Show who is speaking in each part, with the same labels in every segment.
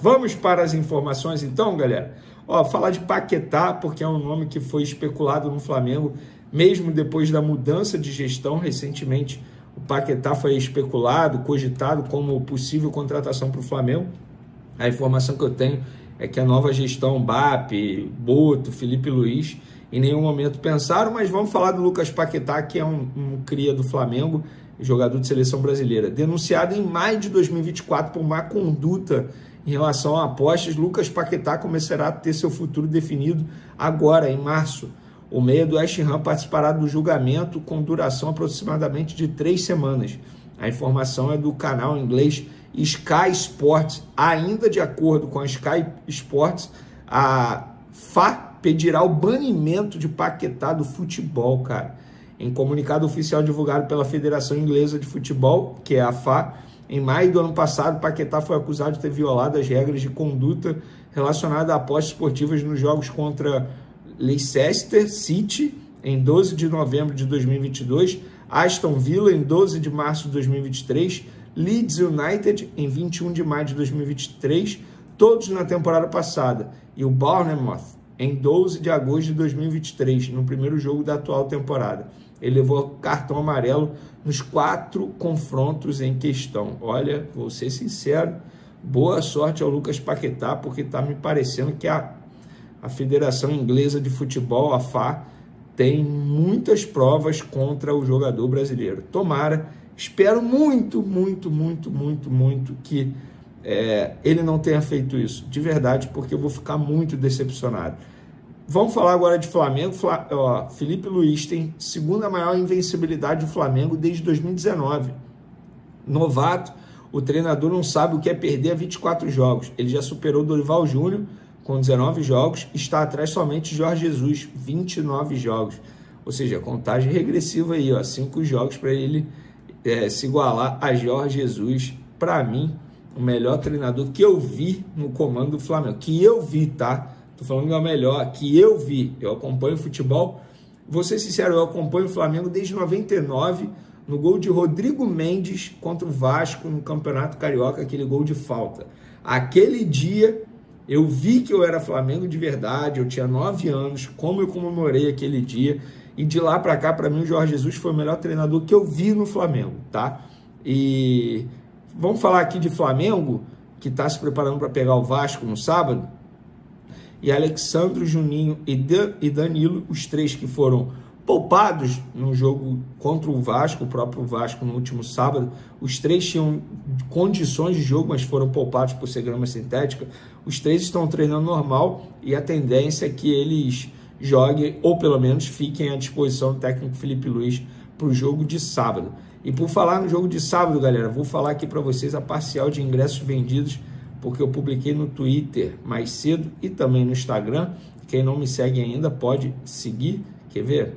Speaker 1: Vamos para as informações então, galera. Falar de Paquetá, porque é um nome que foi especulado no Flamengo, mesmo depois da mudança de gestão. Recentemente, o Paquetá foi especulado, cogitado como possível contratação para o Flamengo. A informação que eu tenho é que a nova gestão, Mbappé, Boto, Felipe Luiz, em nenhum momento pensaram, mas vamos falar do Lucas Paquetá, que é um cria do Flamengo, jogador de seleção brasileira. Denunciado em maio de 2024 por má conduta em relação a apostas, Lucas Paquetá começará a ter seu futuro definido agora, em março. O meia do West Ham participará do julgamento com duração aproximadamente de 3 semanas. A informação é do canal inglês Sky Sports. Ainda de acordo com a Sky Sports, a FA pedirá o banimento de Paquetá do futebol, cara. Em comunicado oficial divulgado pela Federação Inglesa de Futebol, que é a FA, em maio do ano passado, Paquetá foi acusado de ter violado as regras de conduta relacionadas a apostas esportivas nos jogos contra Leicester City, em 12 de novembro de 2022, Aston Villa, em 12 de março de 2023, Leeds United, em 21 de maio de 2023, todos na temporada passada, e o Bournemouth, em 12 de agosto de 2023, no primeiro jogo da atual temporada. Ele levou cartão amarelo nos 4 confrontos em questão. Olha, vou ser sincero, boa sorte ao Lucas Paquetá, porque está me parecendo que a Federação Inglesa de Futebol, a FA, tem muitas provas contra o jogador brasileiro. Tomara, espero muito que ele não tenha feito isso, de verdade, porque eu vou ficar muito decepcionado. Vamos falar agora de Flamengo. Felipe Luiz tem segunda maior invencibilidade do Flamengo desde 2019. Novato, o treinador não sabe o que é perder a 24 jogos. Ele já superou Dorival Júnior com 19 jogos, está atrás somente de Jorge Jesus, 29 jogos. Ou seja, contagem regressiva aí, 5 jogos para ele se igualar a Jorge Jesus. Para mim, o melhor treinador que eu vi no comando do Flamengo. Que eu vi, tá? Tô falando que é o melhor, que eu vi. Eu acompanho futebol. Vou ser sincero, eu acompanho o Flamengo desde 99, no gol de Rodrigo Mendes contra o Vasco no Campeonato Carioca, aquele gol de falta. Aquele dia, eu vi que eu era Flamengo de verdade, eu tinha 9 anos, como eu comemorei aquele dia. E de lá para cá, para mim, o Jorge Jesus foi o melhor treinador que eu vi no Flamengo, tá? E vamos falar aqui de Flamengo, que está se preparando para pegar o Vasco no sábado. E Alexandro, Juninho e Danilo, os 3 que foram poupados no jogo contra o Vasco, o próprio Vasco no último sábado. Os 3 tinham condições de jogo, mas foram poupados por ser grama sintética. Os 3 estão treinando normal e a tendência é que eles joguem, ou pelo menos fiquem à disposição do técnico Felipe Luiz para o jogo de sábado. E por falar no jogo de sábado, galera, vou falar aqui para vocês a parcial de ingressos vendidos, porque eu publiquei no Twitter mais cedo e também no Instagram. Quem não me segue ainda pode seguir. Quer ver?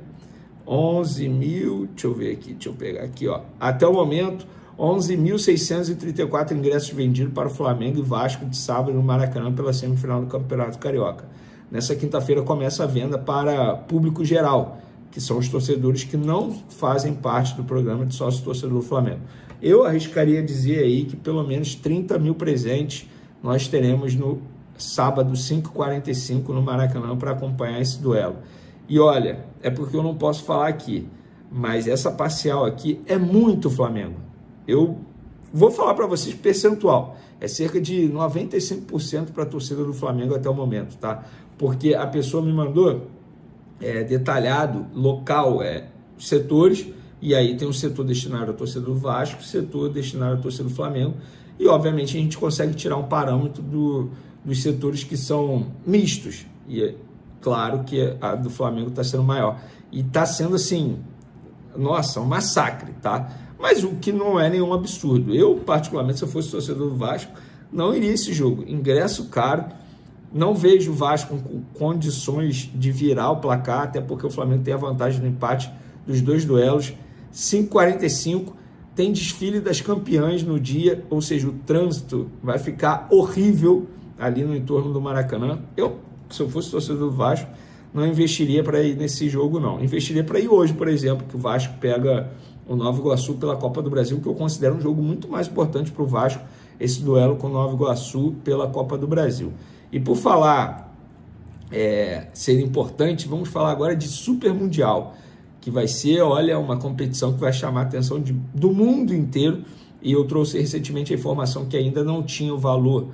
Speaker 1: 11 mil, deixa eu ver aqui, deixa eu pegar aqui, Até o momento, 11.634 ingressos vendidos para o Flamengo e Vasco de sábado no Maracanã pela semifinal do Campeonato Carioca. Nessa quinta-feira começa a venda para público geral, que são os torcedores que não fazem parte do programa de sócio-torcedor do Flamengo. Eu arriscaria dizer aí que pelo menos 30 mil presentes nós teremos no sábado 5h45 no Maracanã para acompanhar esse duelo. E olha, é porque eu não posso falar aqui, mas essa parcial aqui é muito Flamengo. Eu vou falar para vocês percentual, é cerca de 95% para a torcida do Flamengo até o momento, tá? Porque a pessoa me mandou detalhado, local, setores, e aí tem um setor destinado à torcida do Vasco, setor destinado à torcida do Flamengo, e obviamente a gente consegue tirar um parâmetro dos setores que são mistos, e é claro que a do Flamengo está sendo maior, e está sendo assim, nossa, um massacre, tá? Mas o que não é nenhum absurdo. Eu, particularmente, se eu fosse torcedor do Vasco, não iria a esse jogo, ingresso caro, não vejo o Vasco com condições de virar o placar, até porque o Flamengo tem a vantagem no empate dos 2 duelos. 5h45, tem desfile das campeãs no dia, ou seja, o trânsito vai ficar horrível ali no entorno do Maracanã. Eu, se eu fosse torcedor do Vasco, não investiria para ir nesse jogo, não. Investiria para ir hoje, por exemplo, que o Vasco pega o Nova Iguaçu pela Copa do Brasil, que eu considero um jogo muito mais importante para o Vasco. esse duelo com Nova Iguaçu pela Copa do Brasil. E por falar ser importante, vamos falar agora de Super Mundial, que vai ser, olha, uma competição que vai chamar a atenção do mundo inteiro, e eu trouxe recentemente a informação que ainda não tinha o valor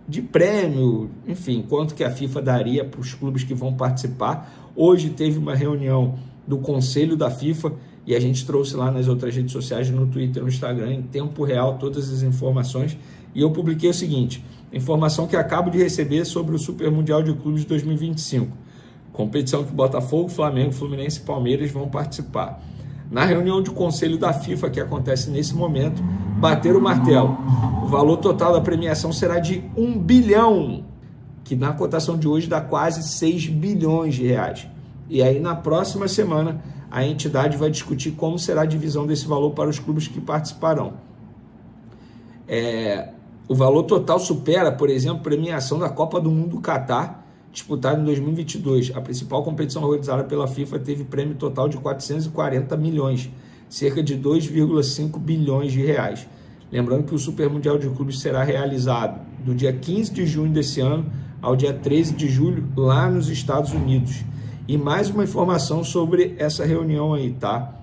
Speaker 1: de prêmio, enfim, quanto que a FIFA daria para os clubes que vão participar. Hoje teve uma reunião do Conselho da FIFA e a gente trouxe lá nas outras redes sociais, no Twitter, no Instagram, em tempo real, todas as informações, e eu publiquei o seguinte: informação que acabo de receber sobre o Super Mundial de Clubes de 2025, competição que Botafogo, Flamengo, Fluminense e Palmeiras vão participar. Na reunião de conselho da FIFA, que acontece nesse momento, bateram o martelo. O valor total da premiação será de 1 bilhão, que na cotação de hoje dá quase 6 bilhões de reais. E aí, na próxima semana, a entidade vai discutir como será a divisão desse valor para os clubes que participarão. O valor total supera, por exemplo, a premiação da Copa do Mundo do Catar, disputada em 2022. A principal competição organizada pela FIFA teve prêmio total de 440 milhões, cerca de 2,5 bilhões de reais. Lembrando que o Super Mundial de Clubes será realizado do dia 15 de junho desse ano ao dia 13 de julho, lá nos Estados Unidos. E mais uma informação sobre essa reunião aí, tá?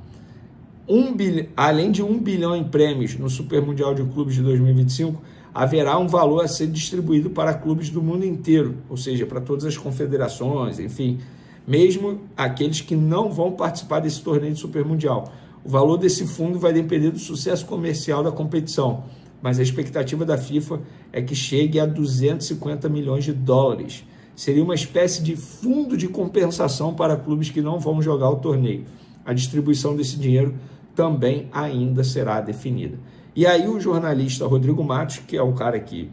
Speaker 1: Além de 1 bilhão em prêmios no Super Mundial de Clubes de 2025, haverá um valor a ser distribuído para clubes do mundo inteiro, ou seja, para todas as confederações, enfim, mesmo aqueles que não vão participar desse torneio de Super Mundial. O valor desse fundo vai depender do sucesso comercial da competição, mas a expectativa da FIFA é que chegue a 250 milhões de dólares. Seria uma espécie de fundo de compensação para clubes que não vão jogar o torneio. A distribuição desse dinheiro também ainda será definida. E aí o jornalista Rodrigo Matos, que é um cara que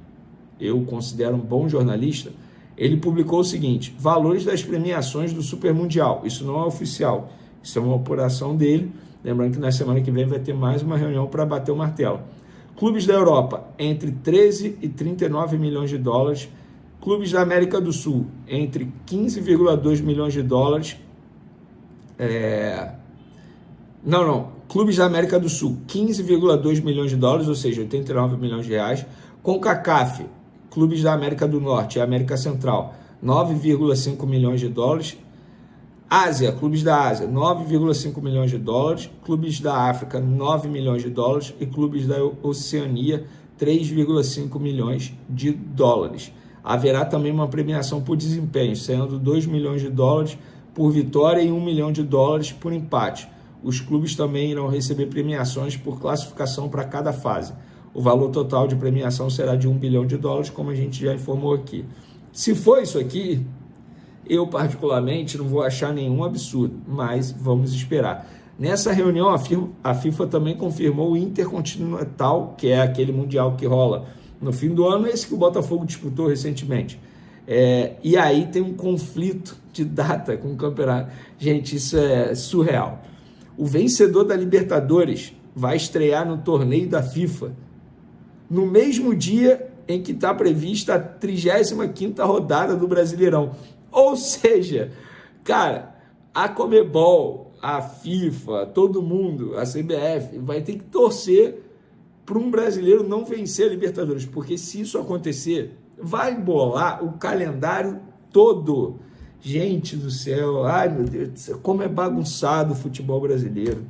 Speaker 1: eu considero um bom jornalista, ele publicou o seguinte: valores das premiações do Super Mundial. Isso não é oficial, isso é uma apuração dele. Lembrando que na semana que vem vai ter mais uma reunião para bater o martelo. Clubes da Europa, entre 13 e 39 milhões de dólares. Clubes da América do Sul, entre 15,2 milhões de dólares. Clubes da América do Sul, 15,2 milhões de dólares, ou seja, 89 milhões de reais. CONCACAF, clubes da América do Norte e América Central, 9,5 milhões de dólares. Ásia, clubes da Ásia, 9,5 milhões de dólares. Clubes da África, 9 milhões de dólares. E clubes da Oceania, 3,5 milhões de dólares. Haverá também uma premiação por desempenho, sendo 2 milhões de dólares por vitória e 1 milhão de dólares por empate. Os clubes também irão receber premiações por classificação para cada fase. O valor total de premiação será de 1 bilhão de dólares, como a gente já informou aqui. Se for isso aqui, eu particularmente não vou achar nenhum absurdo, mas vamos esperar. Nessa reunião, a FIFA também confirmou o Intercontinental, que é aquele mundial que rola no fim do ano, esse que o Botafogo disputou recentemente. E aí tem um conflito de data com o campeonato. Gente, isso é surreal. O vencedor da Libertadores vai estrear no torneio da FIFA no mesmo dia em que está prevista a 35ª rodada do Brasileirão. Ou seja, cara, a Conmebol, a FIFA, todo mundo, a CBF, vai ter que torcer para um brasileiro não vencer a Libertadores, porque se isso acontecer, vai bolar o calendário todo. Gente do céu, ai meu Deus do céu, como é bagunçado o futebol brasileiro.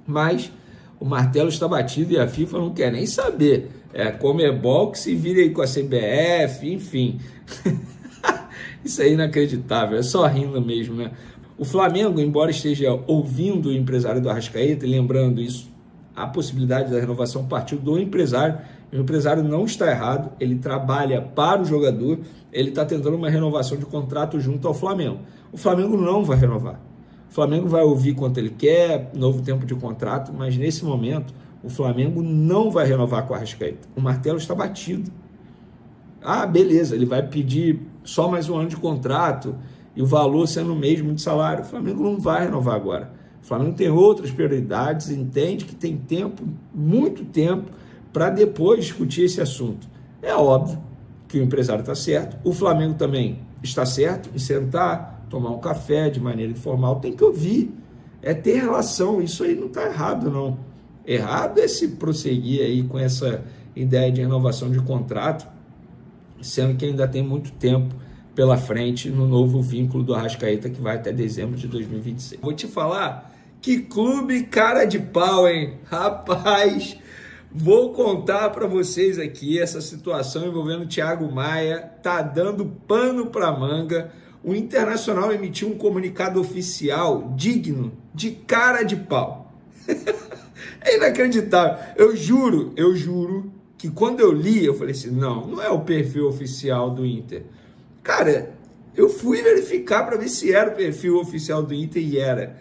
Speaker 1: Mas o martelo está batido e a FIFA não quer nem saber. É a Conmebol que se vira aí com a CBF, enfim. Isso é inacreditável, é só rindo mesmo, né? O Flamengo, embora esteja ouvindo o empresário do Arrascaeta, e lembrando isso, a possibilidade da renovação partiu do empresário. O empresário não está errado, ele trabalha para o jogador, ele está tentando uma renovação de contrato junto ao Flamengo. O Flamengo não vai renovar. O Flamengo vai ouvir quanto ele quer, novo tempo de contrato, mas nesse momento o Flamengo não vai renovar com o Arrascaeta. O martelo está batido. Ah, beleza, ele vai pedir só mais um ano de contrato e o valor sendo o mesmo de salário. O Flamengo não vai renovar agora. O Flamengo tem outras prioridades, entende que tem tempo, muito tempo, para depois discutir esse assunto. É óbvio que o empresário está certo, o Flamengo também está certo em sentar, tomar um café de maneira informal, tem que ouvir, é ter relação, isso aí não está errado não. Errado é se prosseguir aí com essa ideia de renovação de contrato, sendo que ainda tem muito tempo pela frente no novo vínculo do Arrascaeta, que vai até dezembro de 2026. Vou te falar, que clube cara de pau, hein? Rapaz, vou contar para vocês aqui essa situação envolvendo o Thiago Maia, tá dando pano para manga. O Internacional emitiu um comunicado oficial digno de cara de pau. É inacreditável. Eu juro que quando eu li, eu falei assim, não é o perfil oficial do Inter. Cara, eu fui verificar para ver se era o perfil oficial do Inter e era.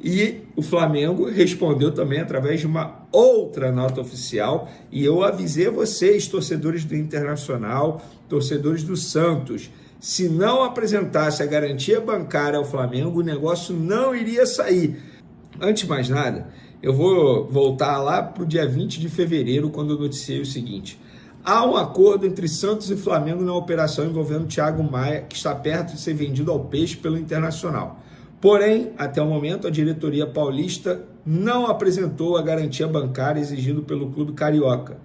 Speaker 1: E o Flamengo respondeu também através de uma outra nota oficial. E eu avisei a vocês, torcedores do Internacional, torcedores do Santos, se não apresentasse a garantia bancária ao Flamengo, o negócio não iria sair. Antes de mais nada, eu vou voltar lá para o dia 20 de fevereiro, quando eu noticiei o seguinte. Há um acordo entre Santos e Flamengo na operação envolvendo Thiago Maia, que está perto de ser vendido ao Peixe pelo Internacional. Porém, até o momento, a diretoria paulista não apresentou a garantia bancária exigida pelo clube carioca.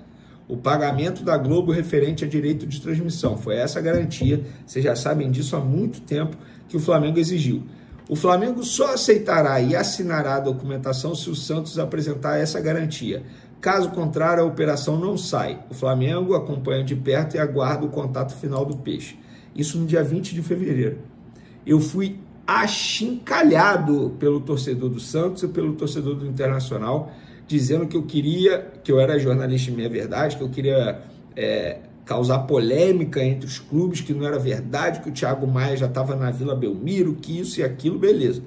Speaker 1: O pagamento da Globo referente a direito de transmissão. Foi essa garantia, vocês já sabem disso há muito tempo, que o Flamengo exigiu. O Flamengo só aceitará e assinará a documentação se o Santos apresentar essa garantia. Caso contrário, a operação não sai. O Flamengo acompanha de perto e aguarda o contato final do Peixe. Isso no dia 20 de fevereiro. Eu fui achincalhado pelo torcedor do Santos e pelo torcedor do Internacional, dizendo que eu era jornalista em minha verdade, que eu queria causar polêmica entre os clubes, que não era verdade, que o Thiago Maia já estava na Vila Belmiro, que isso e aquilo, beleza.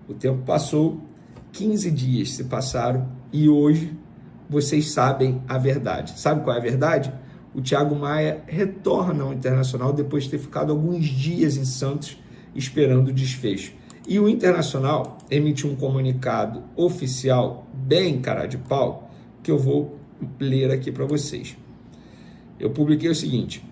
Speaker 1: O tempo passou, 15 dias se passaram e hoje vocês sabem a verdade. Sabe qual é a verdade? O Thiago Maia retorna ao Internacional depois de ter ficado alguns dias em Santos esperando o desfecho. E o Internacional emitiu um comunicado oficial, bem cara de pau, que eu vou ler aqui para vocês. Eu publiquei o seguinte: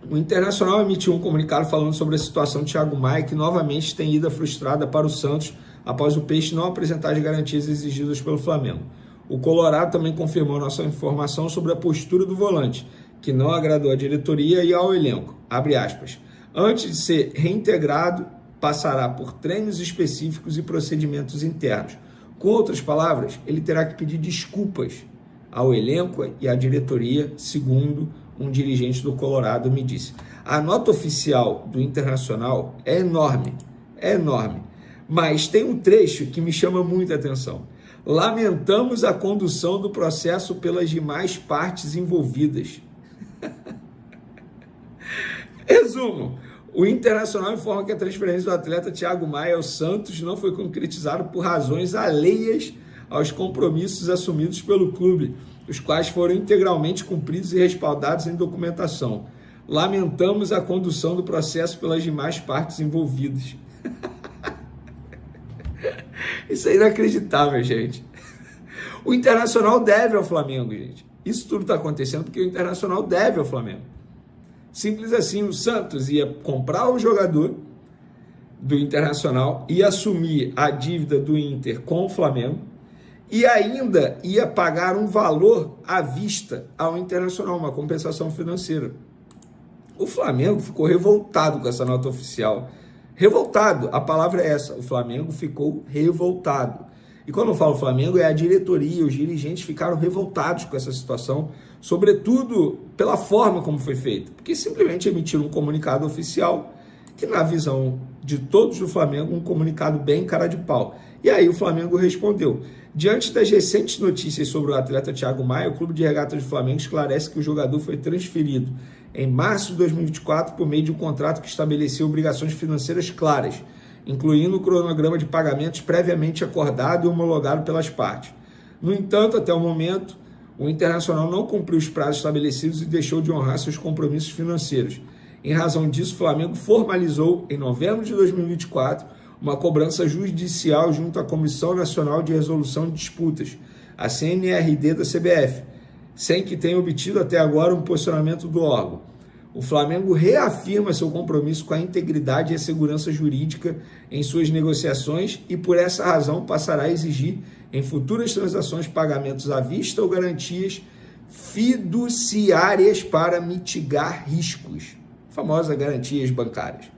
Speaker 1: o Internacional emitiu um comunicado falando sobre a situação de Thiago Maia, que novamente tem ida frustrada para o Santos após o Peixe não apresentar as garantias exigidas pelo Flamengo. O Colorado também confirmou nossa informação sobre a postura do volante, que não agradou à diretoria e ao elenco. Abre aspas. Antes de ser reintegrado, passará por treinos específicos e procedimentos internos. Com outras palavras, ele terá que pedir desculpas ao elenco e à diretoria, segundo um dirigente do Colorado me disse. A nota oficial do Internacional é enorme, mas tem um trecho que me chama muita atenção. Lamentamos a condução do processo pelas demais partes envolvidas. Resumo, o Internacional informa que a transferência do atleta Thiago Maia ao Santos não foi concretizada por razões alheias aos compromissos assumidos pelo clube, os quais foram integralmente cumpridos e respaldados em documentação. Lamentamos a condução do processo pelas demais partes envolvidas. Isso é inacreditável, gente. O Internacional deve ao Flamengo, gente. Isso tudo está acontecendo porque o Internacional deve ao Flamengo. Simples assim, o Santos ia comprar o jogador do Internacional, ia assumir a dívida do Inter com o Flamengo e ainda ia pagar um valor à vista ao Internacional, uma compensação financeira. O Flamengo ficou revoltado com essa nota oficial. Revoltado, a palavra é essa, o Flamengo ficou revoltado. E quando eu falo Flamengo, é a diretoria, os dirigentes ficaram revoltados com essa situação, sobretudo pela forma como foi feito, porque simplesmente emitiram um comunicado oficial, que na visão de todos do Flamengo, um comunicado bem cara de pau. E aí o Flamengo respondeu. Diante das recentes notícias sobre o atleta Thiago Maia, o Clube de Regatas do Flamengo esclarece que o jogador foi transferido em março de 2024 por meio de um contrato que estabeleceu obrigações financeiras claras, incluindo o cronograma de pagamentos previamente acordado e homologado pelas partes. No entanto, até o momento, o Internacional não cumpriu os prazos estabelecidos e deixou de honrar seus compromissos financeiros. Em razão disso, o Flamengo formalizou, em novembro de 2024, uma cobrança judicial junto à Comissão Nacional de Resolução de Disputas, a CNRD da CBF, sem que tenha obtido até agora um posicionamento do órgão. O Flamengo reafirma seu compromisso com a integridade e a segurança jurídica em suas negociações e, por essa razão, passará a exigir, em futuras transações, pagamentos à vista ou garantias fiduciárias para mitigar riscos, famosas garantias bancárias.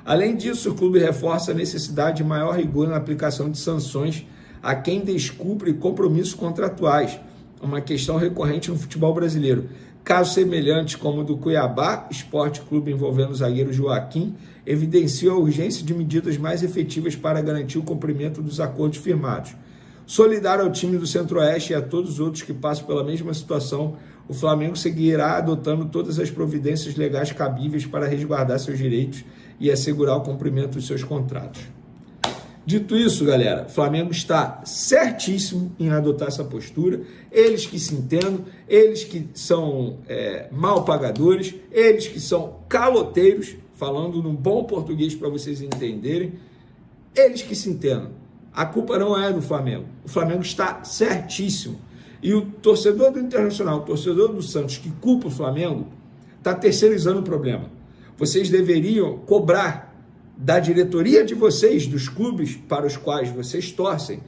Speaker 1: Além disso, o clube reforça a necessidade de maior rigor na aplicação de sanções a quem descumpre compromissos contratuais, uma questão recorrente no futebol brasileiro. Casos semelhantes como o do Cuiabá Esporte Clube envolvendo o zagueiro Joaquim evidenciam a urgência de medidas mais efetivas para garantir o cumprimento dos acordos firmados. Solidário ao time do Centro-Oeste e a todos os outros que passam pela mesma situação, o Flamengo seguirá adotando todas as providências legais cabíveis para resguardar seus direitos e assegurar o cumprimento dos seus contratos. Dito isso, galera, o Flamengo está certíssimo em adotar essa postura. Eles que se entendam, eles que são mal pagadores, eles que são caloteiros, falando num bom português para vocês entenderem, eles que se entendam. A culpa não é do Flamengo. O Flamengo está certíssimo. E o torcedor do Internacional, o torcedor do Santos que culpa o Flamengo, está terceirizando o problema. Vocês deveriam cobrar da diretoria de vocês, dos clubes para os quais vocês torcem,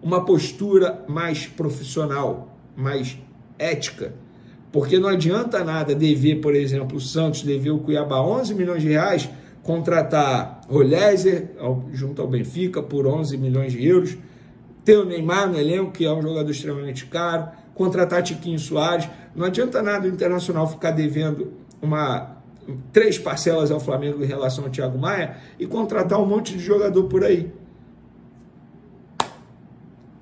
Speaker 1: uma postura mais profissional, mais ética. Porque não adianta nada dever, por exemplo, o Santos dever o Cuiabá 11 milhões de reais, contratar Rolézer junto ao Benfica por 11 milhões de euros, ter o Neymar no elenco, que é um jogador extremamente caro, contratar Tiquinho Soares. Não adianta nada o Internacional ficar devendo 3 parcelas ao Flamengo em relação ao Thiago Maia e contratar um monte de jogador por aí.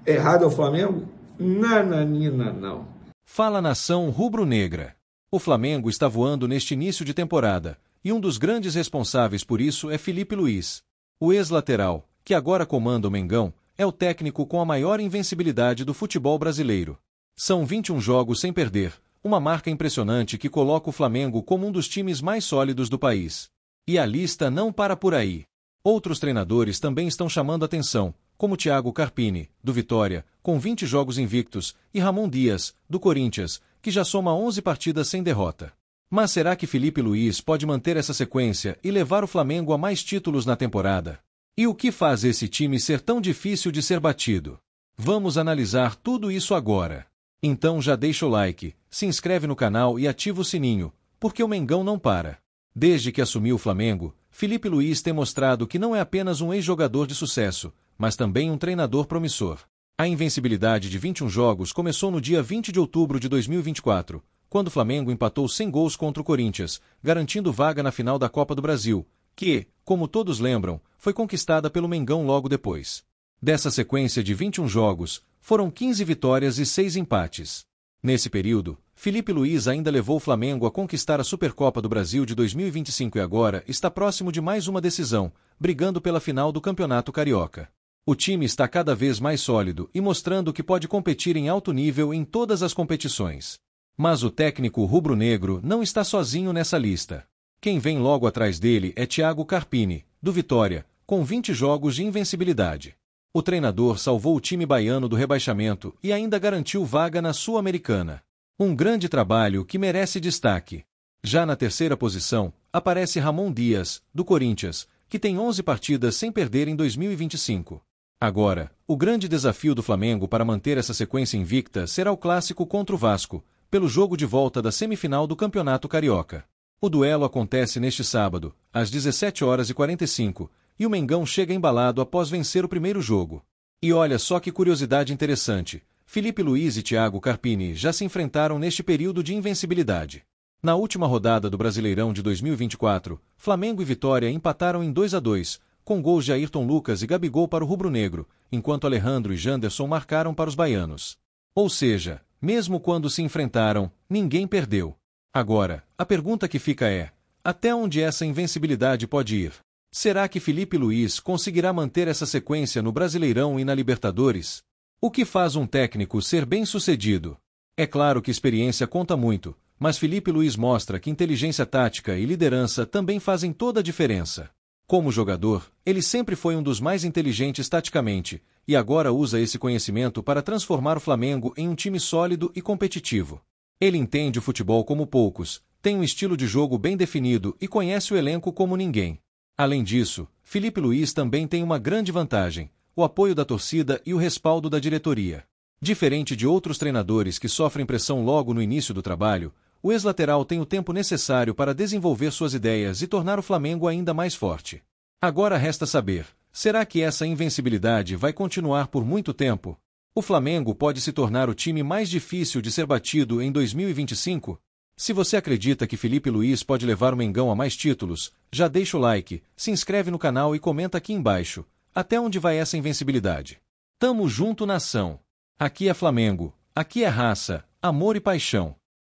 Speaker 1: Errado ao Flamengo? Nananina, não.
Speaker 2: Fala, nação rubro-negra. O Flamengo está voando neste início de temporada, e um dos grandes responsáveis por isso é Filipe Luís. O ex-lateral, que agora comanda o Mengão, é o técnico com a maior invencibilidade do futebol brasileiro. São 21 jogos sem perder, uma marca impressionante que coloca o Flamengo como um dos times mais sólidos do país. E a lista não para por aí. Outros treinadores também estão chamando atenção, como Thiago Carpini, do Vitória, com 20 jogos invictos, e Ramon Dias, do Corinthians, que já soma 11 partidas sem derrota. Mas será que Filipe Luís pode manter essa sequência e levar o Flamengo a mais títulos na temporada? E o que faz esse time ser tão difícil de ser batido? Vamos analisar tudo isso agora. Então já deixa o like, se inscreve no canal e ativa o sininho, porque o Mengão não para. Desde que assumiu o Flamengo, Filipe Luís tem mostrado que não é apenas um ex-jogador de sucesso, mas também um treinador promissor. A invencibilidade de 21 jogos começou no dia 20 de outubro de 2024, quando o Flamengo empatou sem gols contra o Corinthians, garantindo vaga na final da Copa do Brasil, que, como todos lembram, foi conquistada pelo Mengão logo depois. Dessa sequência de 21 jogos, foram 15 vitórias e 6 empates. Nesse período, Filipe Luís ainda levou o Flamengo a conquistar a Supercopa do Brasil de 2025 e agora está próximo de mais uma decisão, brigando pela final do Campeonato Carioca. O time está cada vez mais sólido e mostrando que pode competir em alto nível em todas as competições. Mas o técnico rubro-negro não está sozinho nessa lista. Quem vem logo atrás dele é Thiago Carpini, do Vitória, com 20 jogos de invencibilidade. O treinador salvou o time baiano do rebaixamento e ainda garantiu vaga na Sul-Americana. Um grande trabalho que merece destaque. Já na terceira posição, aparece Ramon Dias, do Corinthians, que tem 11 partidas sem perder em 2025. Agora, o grande desafio do Flamengo para manter essa sequência invicta será o clássico contra o Vasco, pelo jogo de volta da semifinal do Campeonato Carioca. O duelo acontece neste sábado, às 17h45, e o Mengão chega embalado após vencer o primeiro jogo. E olha só que curiosidade interessante, Filipe Luís e Thiago Carpini já se enfrentaram neste período de invencibilidade. Na última rodada do Brasileirão de 2024, Flamengo e Vitória empataram em 2-2, com gols de Ayrton Lucas e Gabigol para o rubro-negro, enquanto Alejandro e Janderson marcaram para os baianos. Ou seja, mesmo quando se enfrentaram, ninguém perdeu. Agora, a pergunta que fica é, até onde essa invencibilidade pode ir? Será que Filipe Luís conseguirá manter essa sequência no Brasileirão e na Libertadores? O que faz um técnico ser bem-sucedido? É claro que experiência conta muito, mas Filipe Luís mostra que inteligência tática e liderança também fazem toda a diferença. Como jogador, ele sempre foi um dos mais inteligentes taticamente, e agora usa esse conhecimento para transformar o Flamengo em um time sólido e competitivo. Ele entende o futebol como poucos, tem um estilo de jogo bem definido e conhece o elenco como ninguém. Além disso, Filipe Luís também tem uma grande vantagem, o apoio da torcida e o respaldo da diretoria. Diferente de outros treinadores que sofrem pressão logo no início do trabalho, o ex-lateral tem o tempo necessário para desenvolver suas ideias e tornar o Flamengo ainda mais forte. Agora resta saber, será que essa invencibilidade vai continuar por muito tempo? O Flamengo pode se tornar o time mais difícil de ser batido em 2025? Se você acredita que Filipe Luís pode levar o Mengão a mais títulos, já deixa o like, se inscreve no canal e comenta aqui embaixo. Até onde vai essa invencibilidade? Tamo junto, nação! Aqui é Flamengo, aqui é raça, amor e paixão.